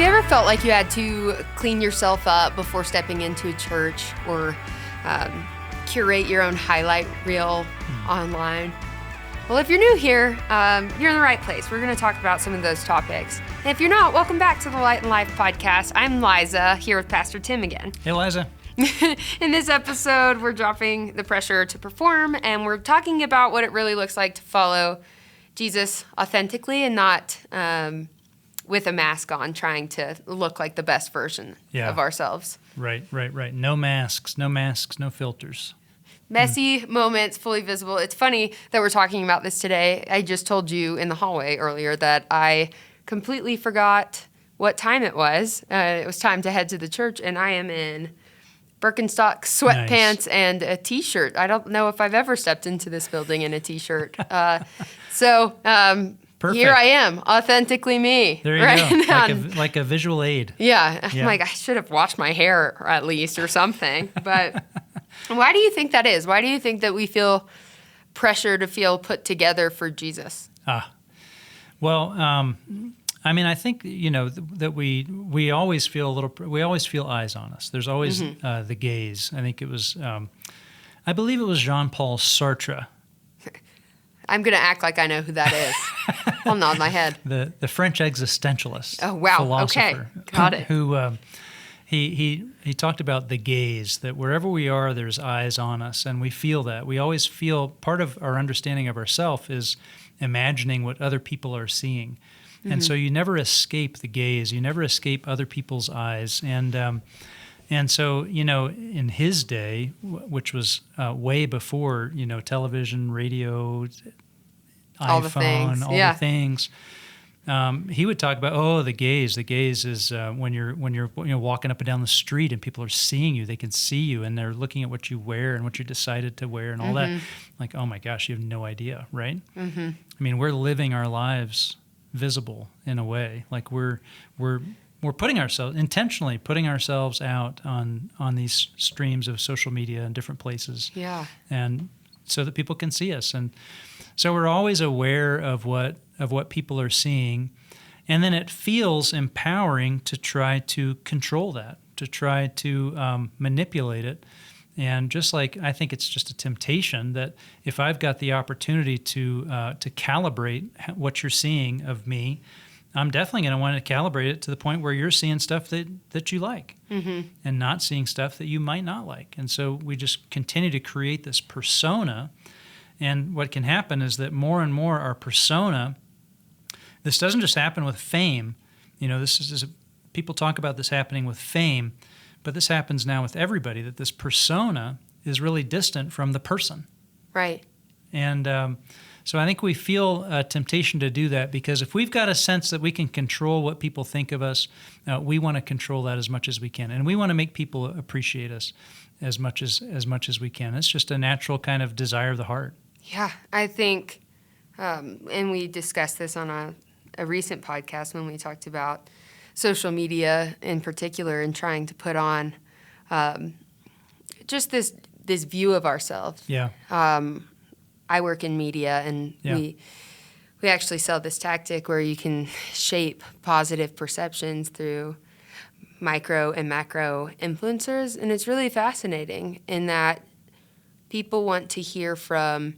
you ever felt like you had to clean yourself up before stepping into a church or curate your own highlight reel online? Well, if you're new here, you're in the right place. We're going to talk about some of those topics. And if you're not, welcome back to the Light and Life podcast. I'm Liza, here with Pastor Tim again. Hey, Liza. In this episode, we're dropping the pressure to perform, and we're talking about what it really looks like to follow Jesus authentically and not with a mask on, trying to look like the best version of ourselves. Right. No masks, no filters. Messy moments, fully visible. It's funny that we're talking about this today. I just told you in the hallway earlier that I completely forgot what time it was. It was time to head to the church, and I am in Birkenstock sweatpants and a T-shirt. I don't know if I've ever stepped into this building in a T-shirt. Here I am, authentically me. There you go, like a visual aid. Yeah, I'm like, I should have washed my hair at least or something. But why do you think that is? Why do you think that we feel pressure to feel put together for Jesus? Well, I think that we always feel eyes on us. There's always the gaze. I think it was, I believe it was Jean-Paul Sartre. I'm going to act like I know who that is. I'll nod my head. The French existentialist. Oh, wow. Philosopher, Okay. Got it. Who he talked about the gaze, that wherever we are, there's eyes on us, and we feel that. We always feel part of our understanding of ourselves is imagining what other people are seeing. And so you never escape the gaze. You never escape other people's eyes. And so, in his day, which was way before, television, radio, all iPhone, the things. He would talk about, the gaze. The gaze is when you're walking up and down the street and people are seeing you. They can see you and they're looking at what you wear and what you decided to wear and all that. Like, oh my gosh, you have no idea, right? I mean, we're living our lives visible in a way. Like we're intentionally putting ourselves out on these streams of social media and different places. Yeah. And so that people can see us. And so we're always aware of what people are seeing. And then it feels empowering to try to control that, to try to manipulate it. And just like I think it's just a temptation that if I've got the opportunity to calibrate what you're seeing of me, I'm definitely going to want to calibrate it to the point where you're seeing stuff that you like and not seeing stuff that you might not like. And so we just continue to create this persona. And what can happen is that more and more our persona, this doesn't just happen with fame. This is people talk about this happening with fame, but this happens now with everybody, that this persona is really distant from the person. Right. And so I think we feel a temptation to do that because if we've got a sense that we can control what people think of us, we want to control that as much as we can. And we want to make people appreciate us as much as we can. It's just a natural kind of desire of the heart. Yeah, I think, and we discussed this on a recent podcast when we talked about social media in particular and trying to put on just this view of ourselves. Yeah. I work in media, and we actually sell this tactic where you can shape positive perceptions through micro and macro influencers, and it's really fascinating in that people want to hear from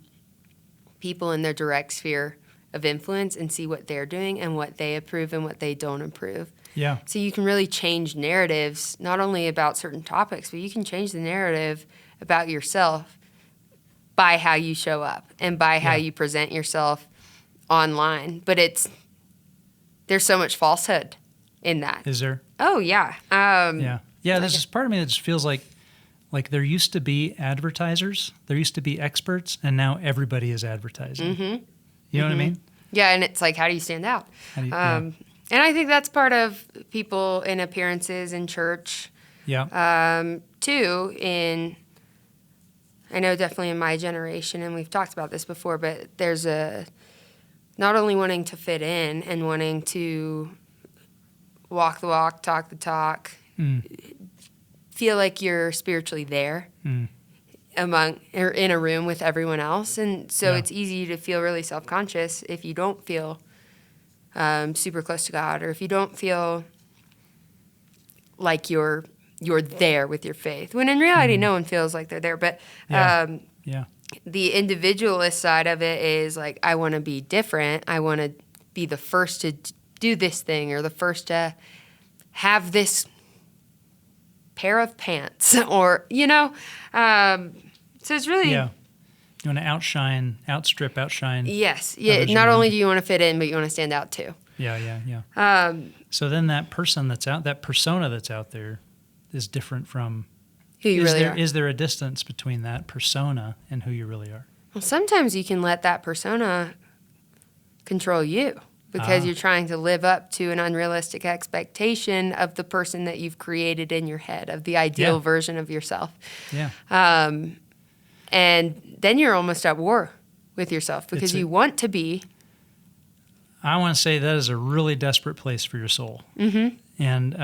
people in their direct sphere of influence and see what they're doing and what they approve and what they don't approve. Yeah. So you can really change narratives, not only about certain topics, but you can change the narrative about yourself by how you show up and by how you present yourself online. But there's so much falsehood in that. Is there? Oh, yeah. Yeah. There's this part of me that just feels like there used to be advertisers, there used to be experts, and now everybody is advertising. You know what I mean? Yeah, and it's like, how do you stand out? And I think that's part of people in appearances in church. Yeah. Too, I know definitely in my generation, and we've talked about this before, but there's not only wanting to fit in and wanting to walk the walk, talk the talk, feel like you're spiritually there in a room with everyone else. And so it's easy to feel really self-conscious if you don't feel super close to God, or if you don't feel like you're there with your faith, when in reality, no one feels like they're there. But the individualist side of it is like, I want to be different. I want to be the first to do this thing, or the first to have this pair of pants, or, so it's really... Yeah. You want to outshine. Yes. Yeah. Not only do you want to fit in, but you want to stand out too. Yeah. So then that persona that's out there is different from who you really are. Is there a distance between that persona and who you really are? Well, sometimes you can let that persona control you because you're trying to live up to an unrealistic expectation of the person that you've created in your head, of the ideal version of yourself. Yeah. And then you're almost at war with yourself because you want to be. I want to say that is a really desperate place for your soul. Mm-hmm. And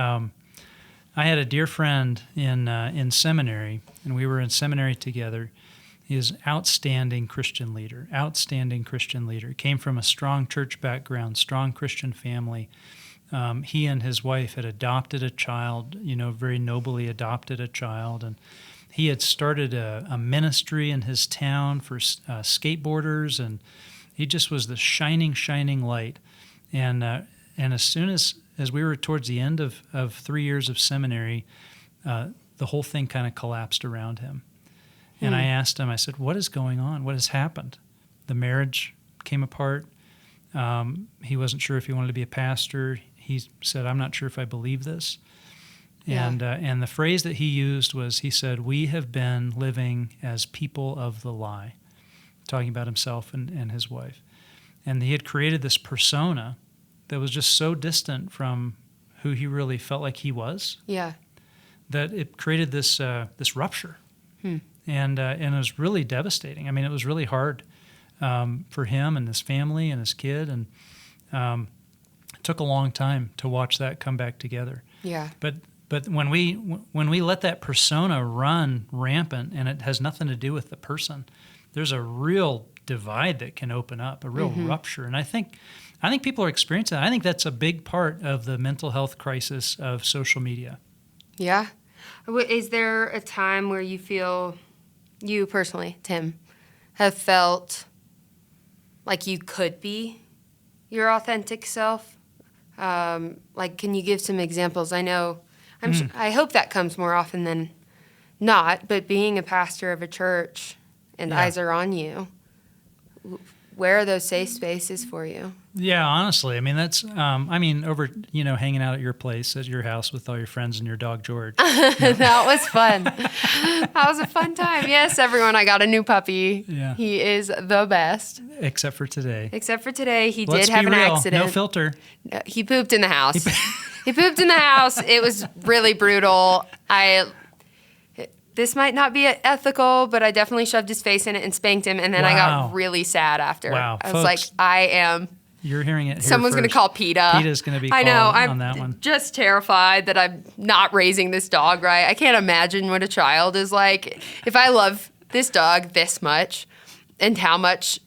I had a dear friend in seminary, and we were in seminary together. He is outstanding Christian leader. Came from a strong church background, strong Christian family. He and his wife had adopted a child, very nobly adopted a child, and he had started a ministry in his town for skateboarders, and he just was the shining light. And as soon as we were towards the end of 3 years of seminary, the whole thing kind of collapsed around him. And I asked him, I said, what is going on? What has happened? The marriage came apart. He wasn't sure if he wanted to be a pastor. He said, I'm not sure if I believe this. And the phrase that he used was, he said, we have been living as people of the lie, talking about himself and his wife. And he had created this persona that was just so distant from who he really felt like he was. Yeah. That it created this rupture. And it was really devastating. I mean, it was really hard for him and his family and his kid. And it took a long time to watch that come back together. Yeah. But when we let that persona run rampant, and it has nothing to do with the person, there's a real divide that can open up, a real rupture. And I think people are experiencing that. I think that's a big part of the mental health crisis of social media. Yeah. Is there a time where you feel, you personally, Tim, have felt like you could be your authentic self? Like, can you give some examples? I know, I hope that comes more often than not, but being a pastor of a church and eyes are on you, where are those safe spaces for you? Yeah, honestly, I mean, that's, over, hanging out at your place, at your house with all your friends and your dog, George. That was fun. That was a fun time. Yes, everyone, I got a new puppy. Yeah. He is the best. Except for today. He did have an accident. No filter. He pooped in the house. He pooped in the house. It was really brutal. This might not be ethical, but I definitely shoved his face in it and spanked him, and then I got really sad after. Wow. I was like, You're hearing it here someone's going to call PETA. PETA's going to be called on that one. I'm just terrified that I'm not raising this dog right. I can't imagine what a child is like. If I love this dog this much and how much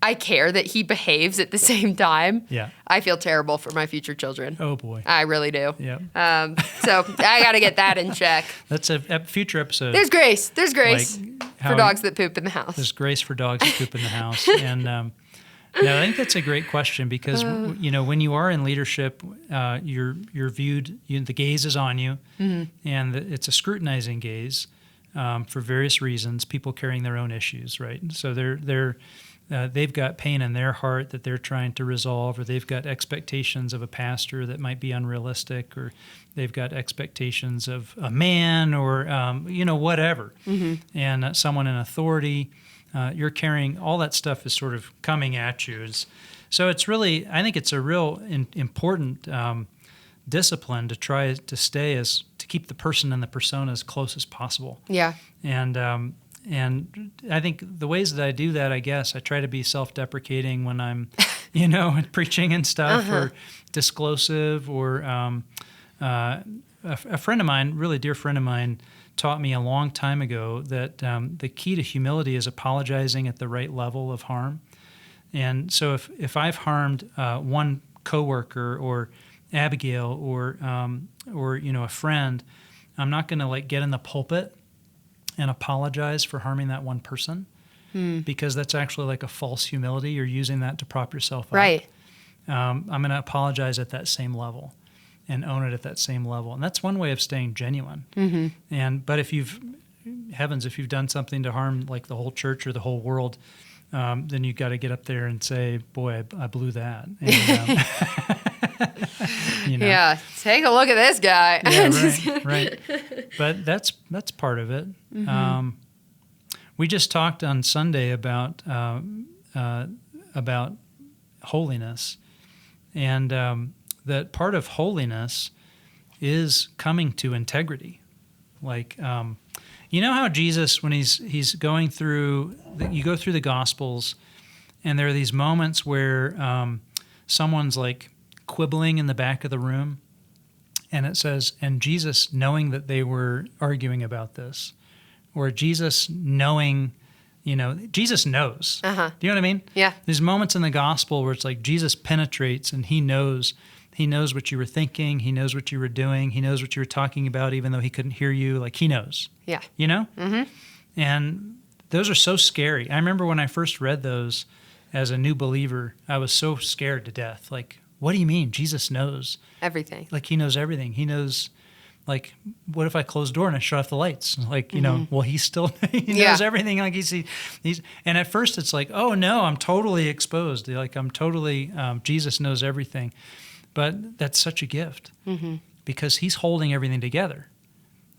I care that he behaves at the same time, I feel terrible for my future children. Oh, boy. I really do. Yep. So I got to get that in check. That's a future episode. There's grace. There's grace for dogs that poop in the house. There's grace for dogs that poop in the house. And I think that's a great question because, when you are in leadership, you're viewed, the gaze is on you, and it's a scrutinizing gaze for various reasons, people carrying their own issues, right? So they've got pain in their heart that they're trying to resolve, or they've got expectations of a pastor that might be unrealistic, or they've got expectations of a man, or whatever, and someone in authority. You're carrying all that stuff is sort of coming at you. So it's really, I think it's a real important discipline to try to to keep the person and the persona as close as possible. Yeah. And I think the ways that I do that, I guess, I try to be self-deprecating when I'm, preaching and stuff, or disclosive, or a friend of mine, really dear friend of mine, taught me a long time ago that the key to humility is apologizing at the right level of harm. And so if I've harmed one coworker or Abigail or or a friend, I'm not going to like get in the pulpit and apologize for harming that one person, because that's actually like a false humility. You're using that to prop yourself up. Right. I'm going to apologize at that same level and own it at that same level. And that's one way of staying genuine. But if you've done something to harm like the whole church or the whole world, then you've got to get up there and say, boy, I blew that. And, Yeah, take a look at this guy. Yeah, right. But that's part of it. We just talked on Sunday about holiness, and that part of holiness is coming to integrity. Like, you know how Jesus, when he's going through, you go through the Gospels, and there are these moments where someone's like quibbling in the back of the room, and it says, and Jesus, knowing that they were arguing about this, or Jesus knowing, Jesus knows. Do you know what I mean? Yeah. There's moments in the gospel where it's like Jesus penetrates and he knows what you were thinking. He knows what you were doing. He knows what you were talking about, even though he couldn't hear you. Like, he knows. Yeah. And those are so scary. I remember when I first read those as a new believer, I was so scared to death. Like, what do you mean? Jesus knows Everything. Like, he knows everything. He knows, like, what if I close the door and I shut off the lights? Like, well, he still he knows everything. Like, he's and at first it's like, oh no, I'm totally exposed. Like, I'm totally Jesus knows everything. But that's such a gift because he's holding everything together.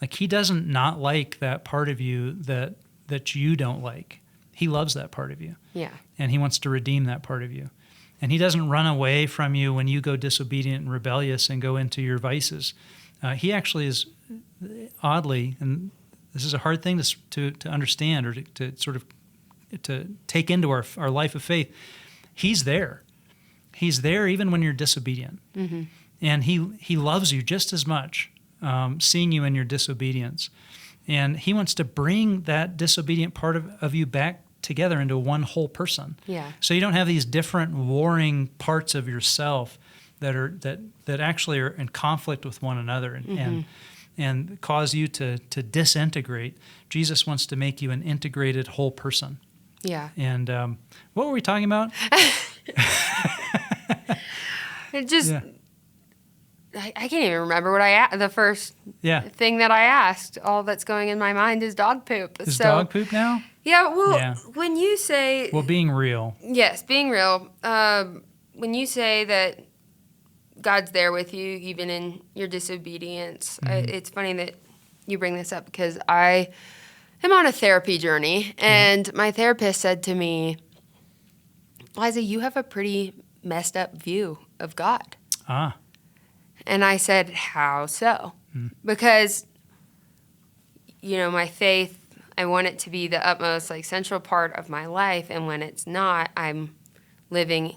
Like, he doesn't not like that part of you that you don't like. He loves that part of you. Yeah. And he wants to redeem that part of you. And he doesn't run away from you when you go disobedient and rebellious and go into your vices. He actually is, oddly, and this is a hard thing to understand or to sort of to take into our life of faith. He's there. He's there even when you're disobedient. And he loves you just as much, seeing you in your disobedience. And he wants to bring that disobedient part of you back together into one whole person. Yeah. So you don't have these different warring parts of yourself that actually are in conflict with one another and cause you to disintegrate. Jesus wants to make you an integrated whole person. Yeah. And what were we talking about? It just, I can't even remember what the first thing that I asked. All that's going in my mind is dog poop. Is dog poop now? Yeah, well, when you say... Well, being real. Yes, being real. When you say that God's there with you, even in your disobedience, it's funny that you bring this up because I am on a therapy journey, and my therapist said to me, Liza, you have a pretty messed up view of God. Ah. And I said, how so? Because, my faith, I want it to be the utmost, central part of my life. And when it's not, I'm living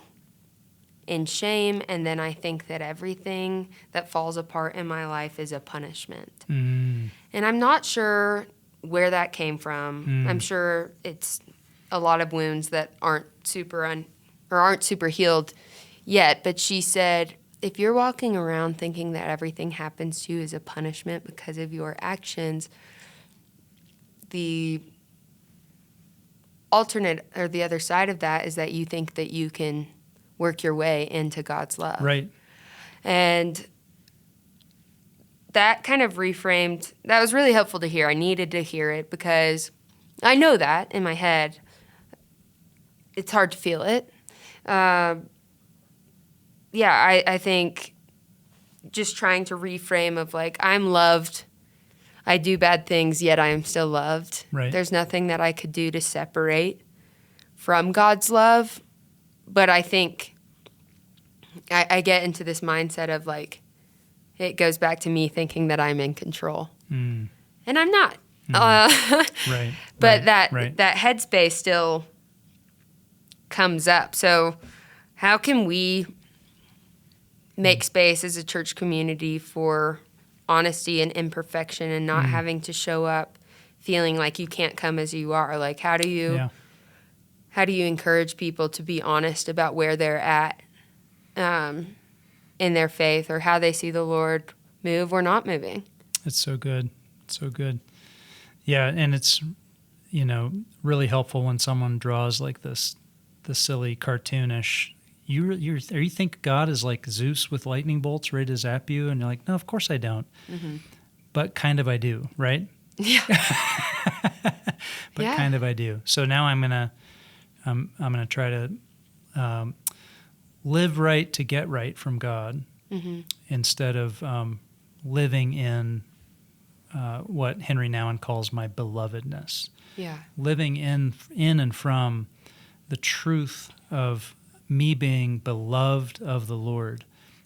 in shame. And then I think that everything that falls apart in my life is a punishment. And I'm not sure where that came from. I'm sure it's a lot of wounds that aren't super healed yet. But she said, if you're walking around thinking that everything happens to you as a punishment because of your actions, the alternate or the other side of that is that you think that you can work your way into God's love. Right. And that kind of reframed, that was really helpful to hear. I needed to hear it because I know that in my head. It's hard to feel it. I think just trying to reframe of I'm loved, I do bad things, yet I am still loved. Right. There's nothing that I could do to separate from God's love. But I think I get into this mindset of it goes back to me thinking that I'm in control. And I'm not. Right. But that headspace still comes up. So how can we make space as a church community for honesty and imperfection and not having to show up feeling like you can't come as you are? How do you encourage people to be honest about where they're at in their faith or how they see the Lord move or not moving. It's so good. It's so good. Yeah, and it's, really helpful when someone draws like this, the silly cartoonish. You think God is like Zeus with lightning bolts ready to zap you, and you're like, no, of course I don't. Mm-hmm. But kind of I do, right? Yeah. But kind of I do. So now I'm gonna try to live right to get right from God, mm-hmm. instead of living in what Henry Nouwen calls my belovedness. Yeah. Living in and from the truth of me being beloved of the Lord,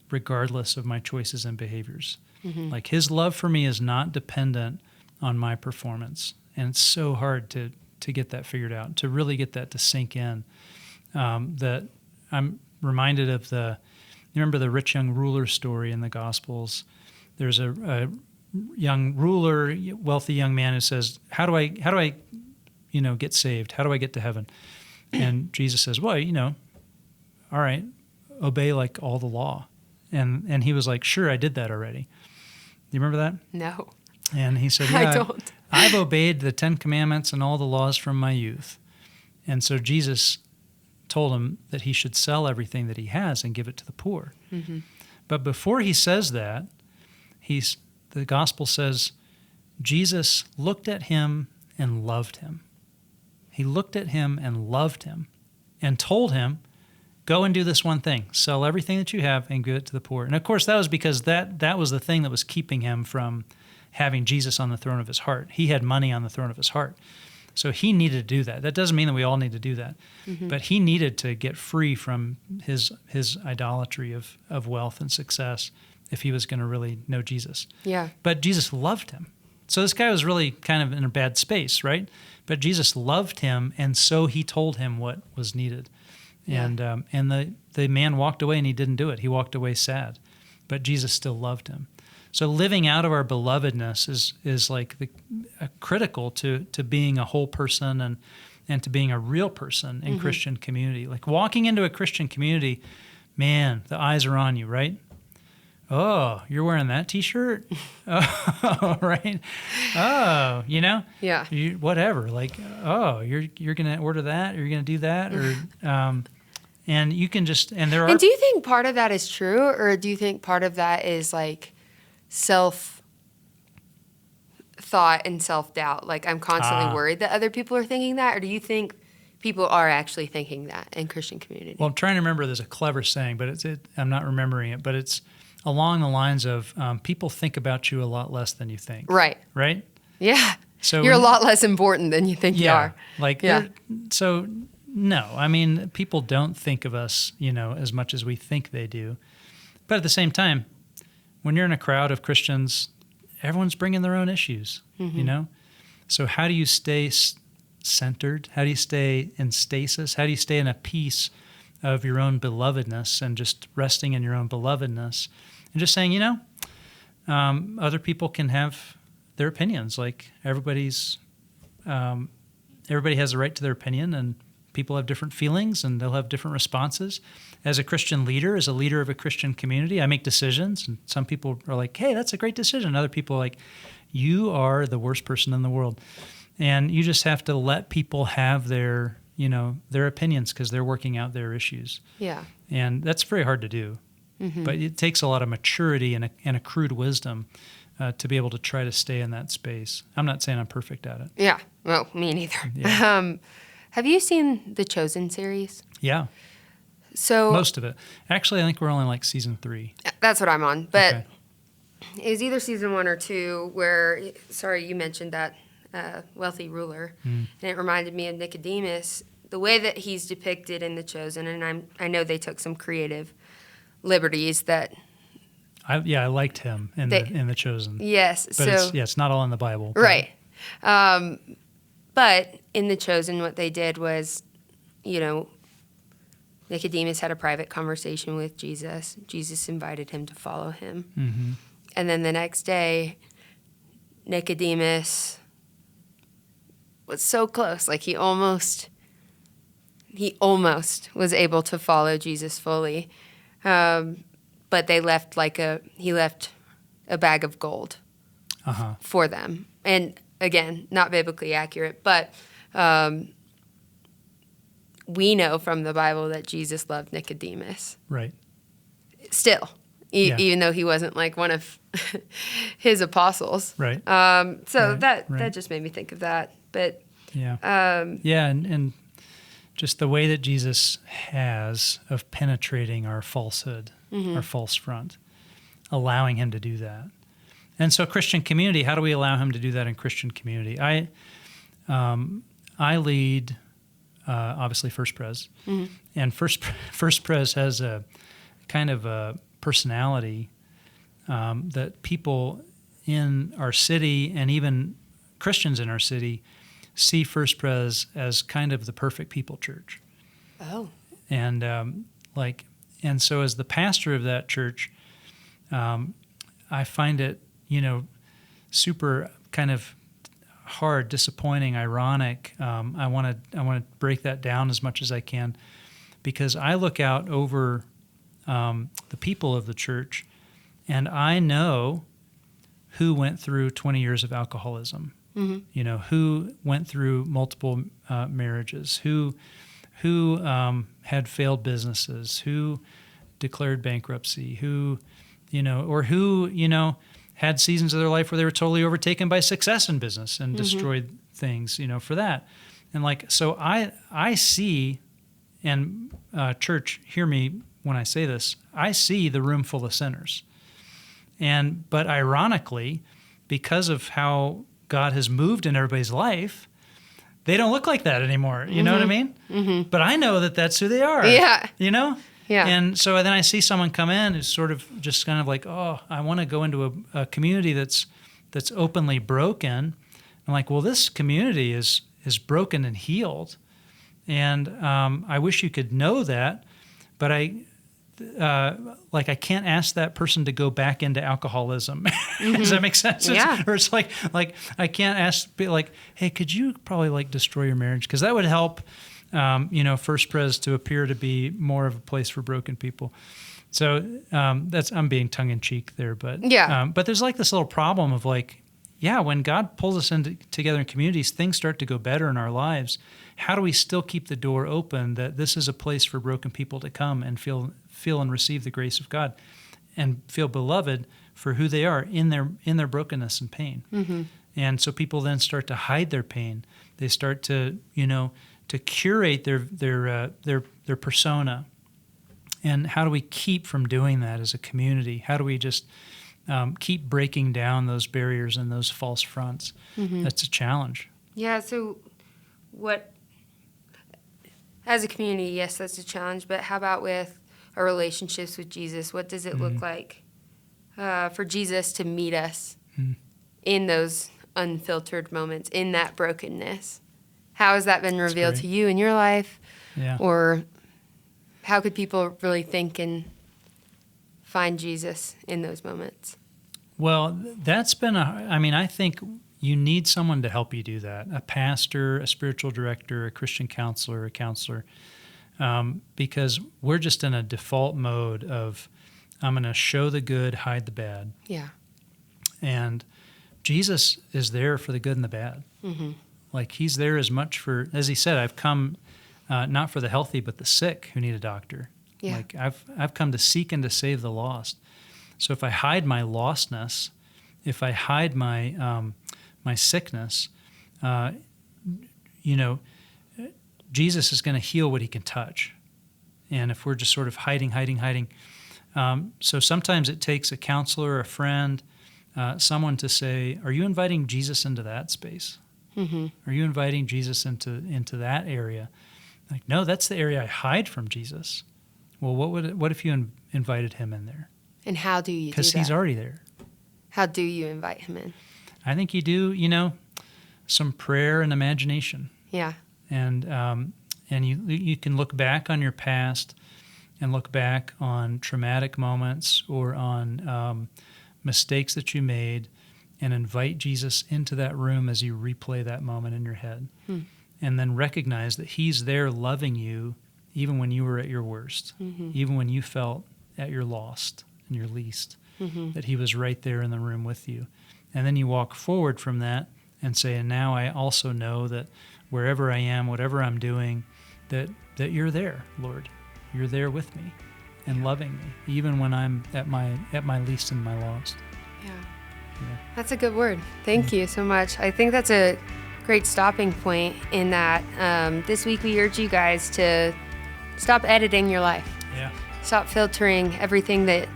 regardless of my choices and behaviors. Mm-hmm. Like his love for me is not dependent on my performance. And it's so hard to get that figured out, to really get that to sink in. That I'm reminded of you remember the rich young ruler story in the Gospels? There's a young ruler, wealthy young man who says, how do I get saved? How do I get to heaven? And Jesus says, well, all right, obey like all the law. And he was like, sure, I did that already. Do you remember that? No. And he said, I don't. I've obeyed the 10 Commandments and all the laws from my youth. And so Jesus told him that he should sell everything that he has and give it to the poor. Mm-hmm. But before he says that, the gospel says, Jesus looked at him and loved him. He looked at him and loved him and told him, go and do this one thing. Sell everything that you have and give it to the poor. And of course, that was because that was the thing that was keeping him from having Jesus on the throne of his heart. He had money on the throne of his heart. So he needed to do that. That doesn't mean that we all need to do that. Mm-hmm. But he needed to get free from his idolatry of wealth and success if he was going to really know Jesus. Yeah. But Jesus loved him. So this guy was really kind of in a bad space, right? But Jesus loved him, and so he told him what was needed. Yeah. And the man walked away, and he didn't do it. He walked away sad. But Jesus still loved him. So living out of our belovedness is like critical to being a whole person and to being a real person in mm-hmm. Christian community. Like walking into a Christian community, man, the eyes are on you, right? Oh, you're wearing that T-shirt? Oh, right. Oh, Yeah. Whatever. Like, oh, you're going to order that, or you're going to do that, or and you can just and there are. And do you think part of that is true, or do you think part of that is like self-thought and self-doubt? Like I'm constantly worried that other people are thinking that, or do you think people are actually thinking that in Christian community? Well, I'm trying to remember. There's a clever saying, but I'm not remembering it. But it's along the lines of people think about you a lot less than you think. Right. Right? Yeah. So you're a lot less important than you think you are. So no, I mean, people don't think of us, as much as we think they do. But at the same time, when you're in a crowd of Christians, everyone's bringing their own issues, mm-hmm. So how do you stay centered? How do you stay in stasis? How do you stay in a peace of your own belovedness and just resting in your own belovedness and just saying, other people can have their opinions. Like everybody has the right to their opinion, and people have different feelings and they'll have different responses. As a Christian leader, as a leader of a Christian community, I make decisions, and some people are like, hey, that's a great decision. Other people are like, you are the worst person in the world. And you just have to let people have their opinions because they're working out their issues. Yeah. And that's very hard to do. Mm-hmm. But it takes a lot of maturity and accrued wisdom to be able to try to stay in that space. I'm not saying I'm perfect at it. Yeah. Well, me neither. Yeah. Have you seen the Chosen series? Yeah. So most of it. Actually, I think we're only like season 3. That's what I'm on. But okay. It was either season 1 or 2 where, you mentioned that wealthy ruler. Mm. And it reminded me of Nicodemus, the way that he's depicted in The Chosen. And I know they took some creative liberties that... I liked him in The Chosen. Yes. But it's not all in the Bible. But. Right. But in The Chosen, what they did was, Nicodemus had a private conversation with Jesus. Jesus invited him to follow him. Mm-hmm. And then the next day, Nicodemus was so close. Like he almost was able to follow Jesus fully. But they left he left a bag of gold for them. And again, not biblically accurate, but we know from the Bible that Jesus loved Nicodemus. Right. Still, even though he wasn't like one of his apostles. Right. That just made me think of that. But and just the way that Jesus has of penetrating our falsehood, our false front, allowing him to do that. And so Christian community, how do we allow him to do that in Christian community? I lead, obviously, First Pres. And First Pres has a kind of a personality that people in our city and even Christians in our city see First Pres as kind of the perfect people church. Oh. And and so as the pastor of that church, I find it, super kind of hard, disappointing, ironic. I want to break that down as much as I can, because I look out over the people of the church, and I know who went through 20 years of alcoholism. Who went through multiple marriages, who had failed businesses, who declared bankruptcy, who had seasons of their life where they were totally overtaken by success in business and destroyed things, for that. And so I see, and church, hear me when I say this, I see the room full of sinners. But ironically, because of how God has moved in everybody's life, they don't look like that anymore. You know what I mean? But I know that that's who they are. Yeah. Yeah. And so then I see someone come in who's sort of just kind of like, oh, I want to go into a community that's openly broken. I'm like, well, this community is broken and healed. And I wish you could know that, but I can't ask that person to go back into alcoholism. Does that make sense? Yeah. Or it's like I can't ask, hey, could you probably destroy your marriage? Because that would help, First Pres to appear to be more of a place for broken people. So I'm being tongue in cheek there, but but there's this little problem of when God pulls us together in communities, things start to go better in our lives. How do we still keep the door open that this is a place for broken people to come and feel and receive the grace of God and feel beloved for who they are in their brokenness and pain? And so people then start to hide their pain. They start to to curate their persona. And how do we keep from doing that as a community? How do we just keep breaking down those barriers and those false fronts? That's a challenge. Yeah, so as a community, yes, that's a challenge, but how about with our relationships with Jesus? What does it look like for Jesus to meet us in those unfiltered moments, in that brokenness? How has that been revealed to you in your life? Yeah. Or how could people really think and find Jesus in those moments? Well, that's been I think you need someone to help you do that, a pastor, a spiritual director, a Christian counselor, a counselor, because we're just in a default mode of I'm going to show the good, hide the bad. Yeah. And Jesus is there for the good and the bad. He's there as much for, as he said, I've come not for the healthy, but the sick who need a doctor. Yeah. I've come to seek and to save the lost. So if I hide my lostness, if I hide my my sickness, Jesus is going to heal what he can touch. And if we're just sort of hiding, so sometimes it takes a counselor, a friend, someone to say, are you inviting Jesus into that space? Are you inviting Jesus into that area? No, that's the area I hide from Jesus. Well, what if you invited him in there? And how do you do that? Because he's already there. How do you invite him in? I think you do, some prayer and imagination. Yeah. And you can look back on your past and look back on traumatic moments or on mistakes that you made and invite Jesus into that room as you replay that moment in your head. And then recognize that he's there loving you even when you were at your worst, even when you felt at your lost and your least. that he was right there in the room with you. And then you walk forward from that and say, and now I also know that wherever I am, whatever I'm doing, that you're there, Lord. You're there with me and loving me, even when I'm at my least and my lowest. Yeah. That's a good word. Thank you so much. I think that's a great stopping point in that this week we urge you guys to stop editing your life. Yeah. Stop filtering everything that,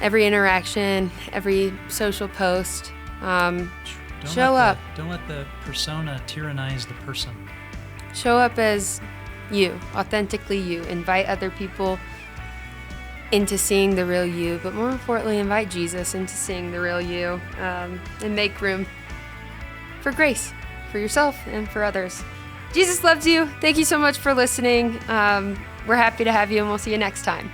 every interaction, every social post. Show up. Don't let the persona tyrannize the person. Show up as you, authentically you. Invite other people into seeing the real you, but more importantly, invite Jesus into seeing the real you, and make room for grace for yourself and for others. Jesus loves you. Thank you so much for listening. We're happy to have you, and we'll see you next time.